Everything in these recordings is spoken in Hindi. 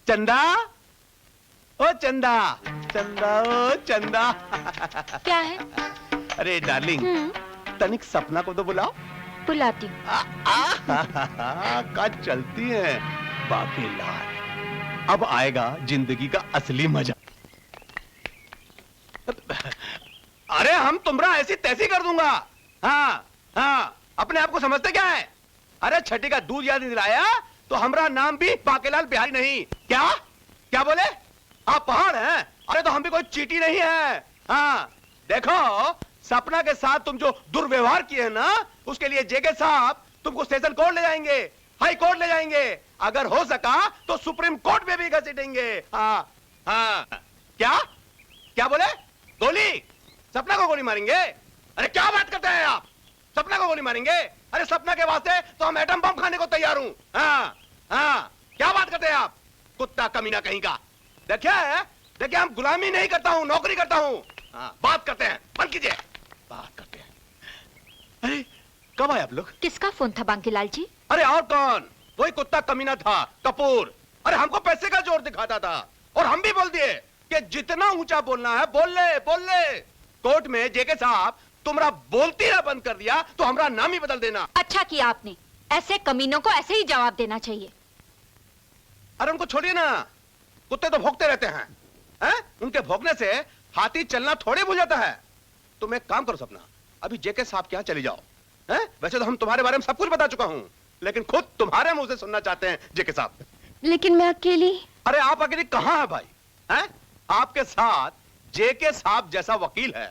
चंदा, ओ चंदा, चंदा, ओ चंदा। क्या है? अरे डार्लिंग, तनिक सपना को तो बुलाओ। बुलाती हूँ। का चलती है बाकी लाल। अब आएगा जिंदगी का असली मजा। अरे हम तुमरा ऐसी तैसी कर दूंगा। हाँ हाँ, अपने आप को समझते क्या है? अरे छठी का दूध याद नहीं दिलाया तो हमारा नाम भी बाकेलाल बिहारी नहीं। क्या क्या बोले? आप पहाड़ हैं? अरे तो हम भी कोई चींटी नहीं है। हाँ देखो, सपना के साथ तुम जो दुर्व्यवहार किए हैं ना, उसके लिए जेके साहब तुमको स्टेशन कोर्ट ले जाएंगे, हाई कोर्ट ले जाएंगे, अगर हो सका तो सुप्रीम कोर्ट में भी घसीटेंगे। हाँ हाँ, क्या क्या बोले? गोली? सपना को गोली मारेंगे? अरे क्या बात करते हैं आप? सपना को गोली मारेंगे? अरे सपना के वास्ते तो हम एटम बम खाने को तैयार हूं। हाँ हाँ, क्या बात करते हैं आप? कुत्ता कमीना कहीं का। देखिए हम गुलामी नहीं करता हूं, नौकरी करता हूं। हाँ, बात करते हैं, बंद कीजिए, बात करते हैं। अरे कब आए आप लोग? किसका फोन था बांकीलाल जी? अरे और कौन, वही कुत्ता कमीना था, कपूर। अरे हमको पैसे का जोर दिखाता था और हम भी बोल दिए कि जितना ऊंचा बोलना है बोल ले, बोल ले। कोर्ट में जेके साहब तुमरा बोलती है बंद कर दिया तो हमारा नाम ही बदल देना। अच्छा किया आपने, ऐसे कमीनों को ऐसे ही जवाब देना चाहिए। अरे उनको छोड़िए ना, कुत्ते तो भौंकते रहते हैं, हैं? उनके भौंकने से हाथी चलना थोड़े भूल जाता है। तुम एक काम करो सपना, अभी जेके साहब के यहाँ चली जाओ। हैं? वैसे तो हम तुम्हारे बारे में सब कुछ बता चुका हूँ, लेकिन खुद तुम्हारे मुंह से सुनना चाहते हैं जेके साहब। लेकिन मैं अकेली। अरे आप अकेली कहाँ है भाई? हैं? आपके साथ जेके साहब जैसा वकील है,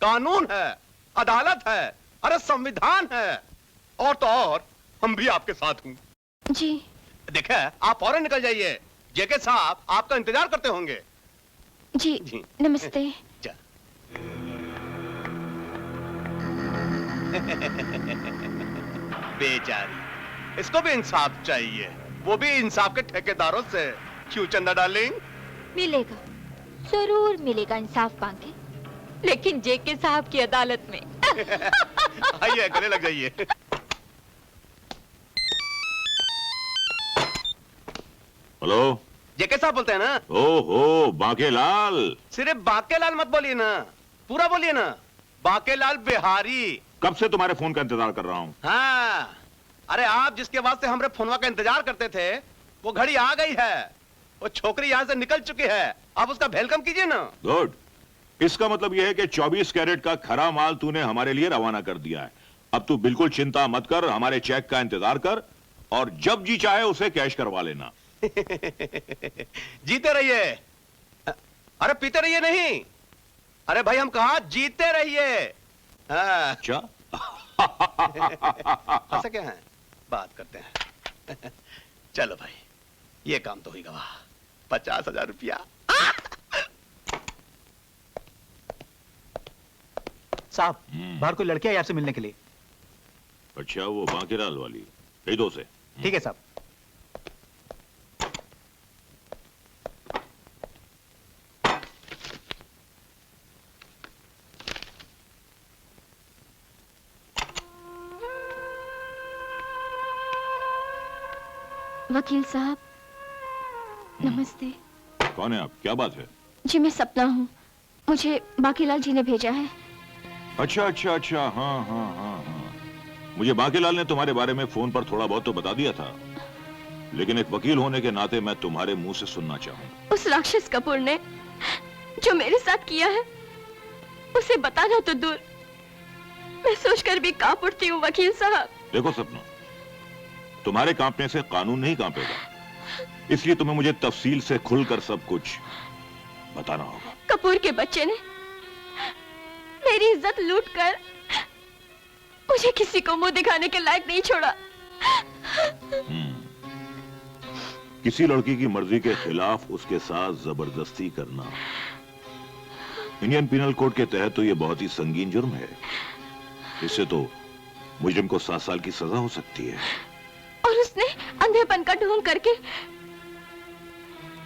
कानून है, अदालत है, अरे संविधान है, और तो और हम भी आपके साथ हूँ। जी देखे, आप फौरन निकल जाइए, जेके साहब आपका इंतजार करते होंगे। जी नमस्ते। जा। बेचारी, इसको भी इंसाफ चाहिए, वो भी इंसाफ के ठेकेदारों से। क्यों चंदा डार्लिंग? मिलेगा, जरूर मिलेगा इंसाफ बांके, लेकिन जेके साहब की अदालत में। आइए गले लग जाइए। हेलो, जेके साहब बोलते हैं ना? ओहो बांकेलाल। सिर्फ बाकेलाल मत बोलिए ना, पूरा बोलिए ना, बाकेलाल बिहारी। कब से तुम्हारे फोन का इंतजार कर रहा हूँ। हाँ, अरे आप जिसके वास्ते हमरे फोनवा का इंतजार करते थे, वो घड़ी आ गई है। वो छोकरी यहाँ से निकल चुकी है, आप उसका वेलकम कीजिए ना। गुड, इसका मतलब यह है कि 24 कैरेट का खरा माल तूने हमारे लिए रवाना कर दिया है। अब तू बिल्कुल चिंता मत कर, हमारे चेक का इंतजार कर और जब जी चाहे उसे कैश करवा लेना। जीते रहिए, अरे पीते रहिए नहीं। अरे भाई हम कहा जीते रहिए। हाँ। अच्छा। ऐसा क्या है, बात करते हैं। चलो भाई, ये काम तो ही गवा। 50,000 रुपया। साहब, बाहर कोई लड़की आई आपसे मिलने के लिए। अच्छा, वो बांकेलाल वाली, कही दो से। ठीक है साहब। वकील साहब नमस्ते। कौन है आप, क्या बात है? जी मैं सपना हूँ, मुझे बांकीलाल जी ने भेजा है। अच्छा अच्छा अच्छा, हाँ हाँ हाँ हाँ, मुझे बांकेलाल ने तुम्हारे बारे में फोन पर थोड़ा बहुत तो बता दिया था, लेकिन एक वकील होने के नाते मैं तुम्हारे मुंह से सुनना चाहूंगा। उस राक्षस कपूर ने जो मेरे साथ किया है, उसे बताना तो दूर, मैं सोचकर भी कांप उठती हूँ वकील साहब। देखो सपना, तुम्हारे कांपने से कानून नहीं कांपेगा, इसलिए तुम्हें मुझे तफसील से खुलकर सब कुछ बताना होगा। कपूर के बच्चे ने मेरी इज्जत लूटकर मुझे किसी को मुंह दिखाने के लायक नहीं छोड़ा। किसी लड़की की मर्जी के खिलाफ उसके साथ जबरदस्ती करना इंडियन पिनल कोड के तहत तो यह बहुत ही संगीन जुर्म है। इससे तो मुजरिम को 7 साल की सजा हो सकती है। और उसने अंधेपन का ढोंग करके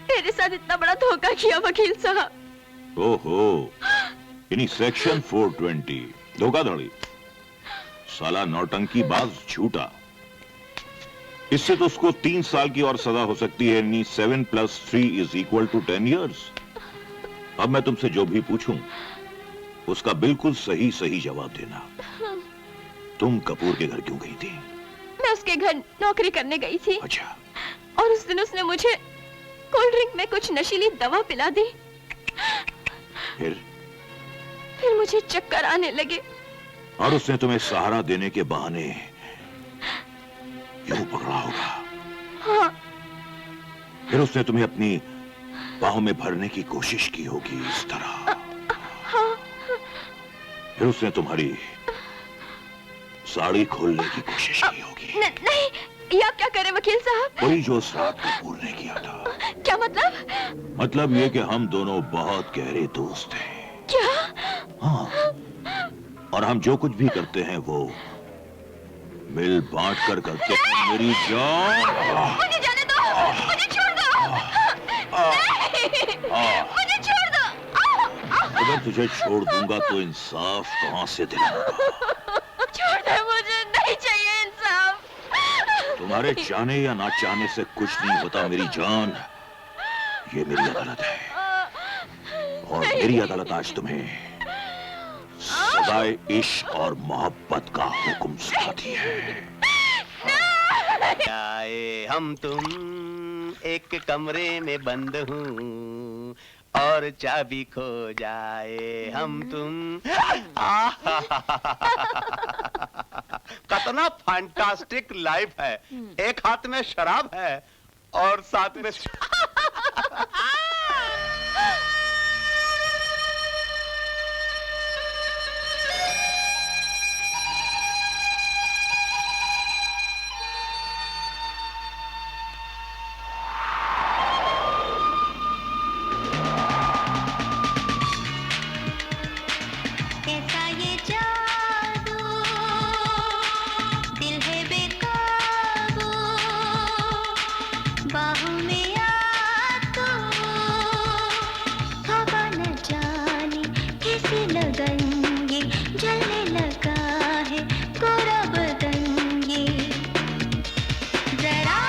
मेरे साथ इतना बड़ा धोखा किया वकील साहब। ओहो, यानी सेक्शन 420 धोखाधड़ी, साला नौटंकी बाज झूठा। इससे तो उसको 3 साल की और सजा हो सकती है, यानी 7 + 3 = 10 years। अब मैं तुमसे जो भी पूछूं उसका बिल्कुल सही सही जवाब देना। तुम कपूर के घर क्यों गई थी? मैं उसके घर नौकरी करने गई थी। अच्छा। और उस दिन उसने मुझे कोल्ड ड्रिंक में कुछ नशीली दवा पिला दी। फिर मुझे चक्कर आने लगे। और उसने तुम्हें सहारा देने के बहाने यूं पकड़ा होगा। हाँ। फिर उसने तुम्हें अपनी बाहों में भरने की कोशिश की होगी, इस तरह। हाँ। फिर उसने तुम्हारी साड़ी खोलने की कोशिश की होगी। नहीं, ये आप क्या करें वकील साहब? वही जो उस रात कपूर ने किया था। क्या मतलब? मतलब ये कि हम दोनों बहुत गहरे दोस्त हैं। क्या? हाँ। और हम जो कुछ भी करते हैं वो मिल बांट कर करते हैं। मेरी जान, मुझे जाने दो, मुझे छोड़ दो। नहीं, मुझे छोड़ दो। अगर तुझे छोड़ दूंगा तो इंसाफ कहां से दिलाऊंगा? छोड़ दे, मुझे नहीं चाहिए इंसाफ। तुम्हारे चाहने या ना चाहने से कुछ नहीं होता मेरी जान। ये मेरी अदालत है और मेरी अदालत आज तुम्हें सदाए इश्क और मोहब्बत का हुक्म सुनाती है। आए हम तुम एक कमरे में बंद हूँ और चाबी खो जाए हम तुम। कितना फैंटास्टिक लाइफ है। एक हाथ में शराब है और साथ में कैसा ये जादू, दिल है बेकाबू, बाहों में आ तू, हवा न जाने कैसी लगन ये, जलने लगा है गोरा बदन ये, जरा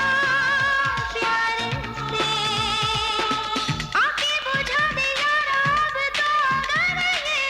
प्यार से आके बुझा दे यारा अब तो अगर ये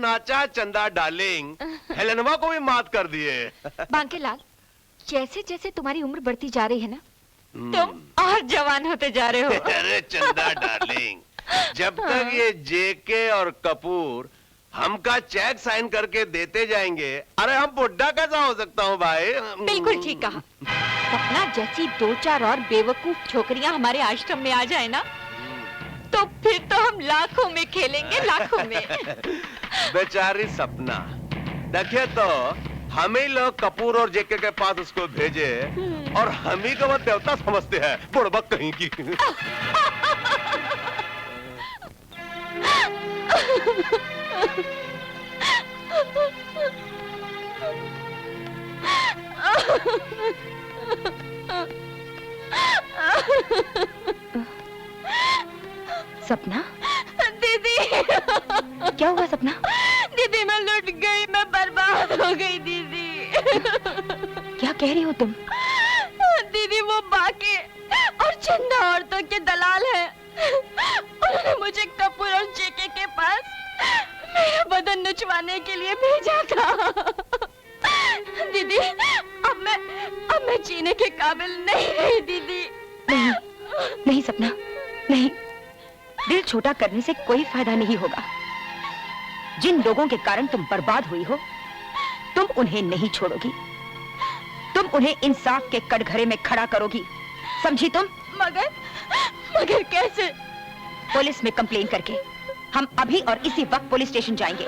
नाचा चंदा डार्लिंग, हेलेनवा को भी मात कर दिए। बांकेलाल, जैसे जैसे तुम्हारी उम्र बढ़ती जा रही है ना, तुम और जवान होते जा रहे हो। अरे चंदा डार्लिंग, जब तक ये जेके और कपूर हमका चेक साइन करके देते जाएंगे, अरे हम बुढ़ा कैसा हो सकता हूँ भाई। बिल्कुल ठीक कहा। सपना जैसी 2-4 और बेवकूफ छोकरियां हमारे आश्रम में आ जाए ना, तो फिर तो हम लाखों में खेलेंगे, लाखों में। बेचारी सपना, देखिए तो हम ही लोग कपूर और जेके के पास उसको भेजे और हम ही को वो देवता समझते हैं, बुड़बक कहीं की। सपना, दीदी क्या हुआ सपना? दीदी मैं लुट गई, मैं बर्बाद हो गई दीदी। क्या कह रही हो तुम? दीदी वो बाके और चंदा औरतों के दलाल हैं। उन्होंने मुझे कपूर और जेके के पास मेरा बदन नुचवाने के लिए भेजा था। दीदी अब मैं जीने के काबिल नहीं रही दीदी। नहीं, नहीं सपना, नहीं। दिल छोटा करने से कोई फायदा नहीं होगा। जिन लोगों के कारण तुम बर्बाद हुई हो, तुम उन्हें नहीं छोड़ोगी। तुम उन्हें इंसाफ के कटघरे में खड़ा करोगी, समझी तुम? मगर कैसे? पुलिस में कंप्लेन करके। हम अभी और इसी वक्त पुलिस स्टेशन जाएंगे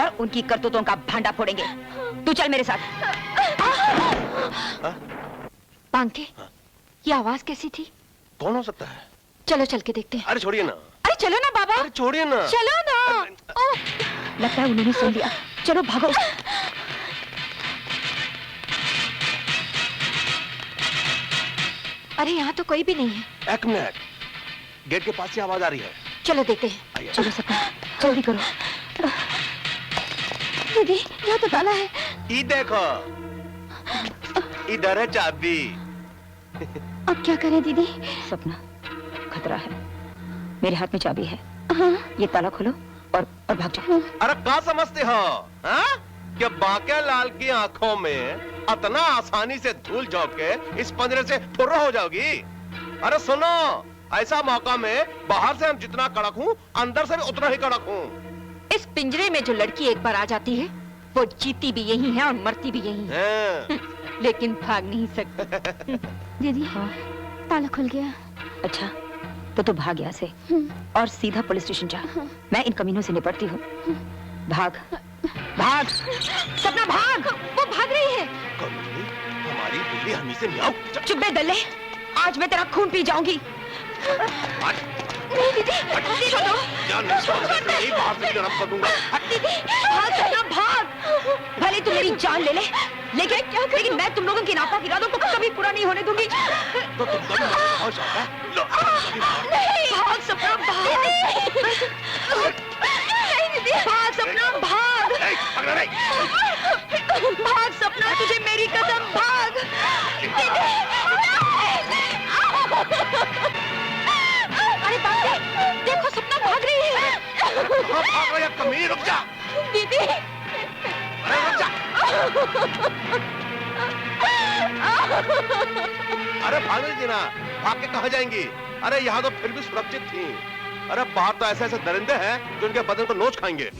और उनकी करतूतों का भांडा फोड़ेंगे। तू चल मेरे साथ। पांके, ये आवाज कैसी थी? कौन हो सकता है? चलो चल के देखते हैं। अरे छोड़िए ना। अरे चलो ना बाबा। अरे छोड़िए ना। चलो ना। लगता है उन्होंने सुन लिया। चलो भागो। अरे यहाँ तो कोई भी नहीं है। एक मिनट, गेट के पास से आवाज आ रही है। चलो देखते हैं। चलो सपना, जल्दी करो। दीदी यहाँ तो ताला है। ये देखो, इधर है चाबी। अब क्या करें दीदी? सपना, खतरा है। मेरे हाथ में चाबी है। हाँ? ये ताला खोलो और भाग जाओ। अरे क्या समझते हो हाँ? कि बाके लाल की आंखों में इतना आसानी से धूल झोंक के इस पंजरे से फुर्र हो जाओगी? अरे सुनो, ऐसा मौका में बाहर से हम जितना कड़क हूँ, अंदर से भी उतना ही कड़क हूँ। इस पिंजरे में जो लड़की एक बार आ जाती है, वो जीती भी यही है और मरती भी यही है। लेकिन भाग नहीं सकती। दीदी हाँ, ताला खुल गया। अच्छा, तो तू भाग यहाँ से और सीधा पुलिस स्टेशन जा। मैं इन कमीनों से निपटती हूँ। भाग, भाग, सपना भाग। वो भाग रही है। हमारी बिल्ली हमी से मियाओ। चुप बे दल्ले, आज मैं तेरा खून पी जाऊंगी। नहीं दीदी, छोड़ो। नहीं, बाहर से गरम कर दूंगा। दीदी, भाग सपना भाग। भले तू मेरी जान ले ले, लेकिन मैं तुम लोगों की नापाक इरादों को कभी पूरा नहीं होने दूंगी। तो तुम कभी भाग सकता है? नहीं, भाग सपना भाग। नहीं दीदी, भाग सपना भाग। भाग सपना, तुझे मेरी कसम भाग। अरे बाप रे, देखो सपना भाग रही है। कहाँ भाग रही है कमीनी? रुक जा दीदी। अरे रुक जा। अरे भाग रही थी ना, भाग के कहाँ जाएंगी? अरे यहाँ तो फिर भी सुरक्षित थी। अरे बाहर तो ऐसे ऐसे दरिंदे हैं जो उनके बदन को नोच खाएंगे।